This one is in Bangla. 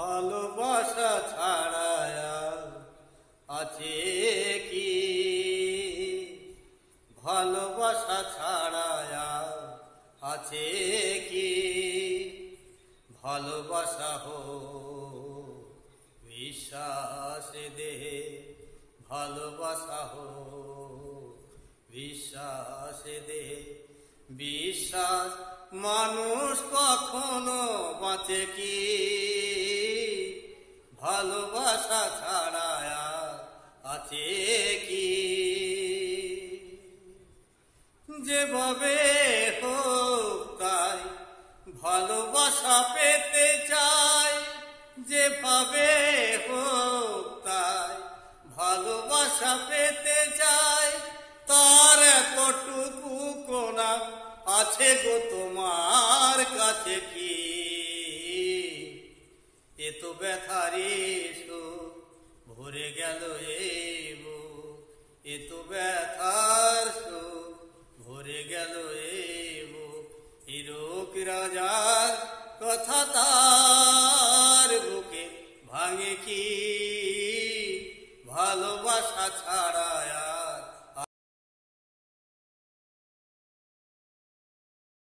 ভালোবাসা ছাড়া আছে কি? ভালোবাসা ছাড়া আছে কি? ভালোবাসা হো বিশ্বাস দে, ভালোবাসা হো বিশ্বাস দে। বিশ্বাস মানুষ কখনো বাঁচে কি? ভালোবাসা ছাড়া আছে কি? যেভাবে হোক তাই ভালোবাসা পেতে চাই, যেভাবে হোক তাই ভালোবাসা পেতে চাই। তার এতটুকু কোনা আছে গো তোমার কাছে কি? এত ব্যথারি সুখ ভরে গেল এই বুক, এত ব্যথার সুখ ভরে গেল এই বুক। হিরক রাজার কথা তার বুকে ভাঙে কি? ভালোবাসা ছাড়া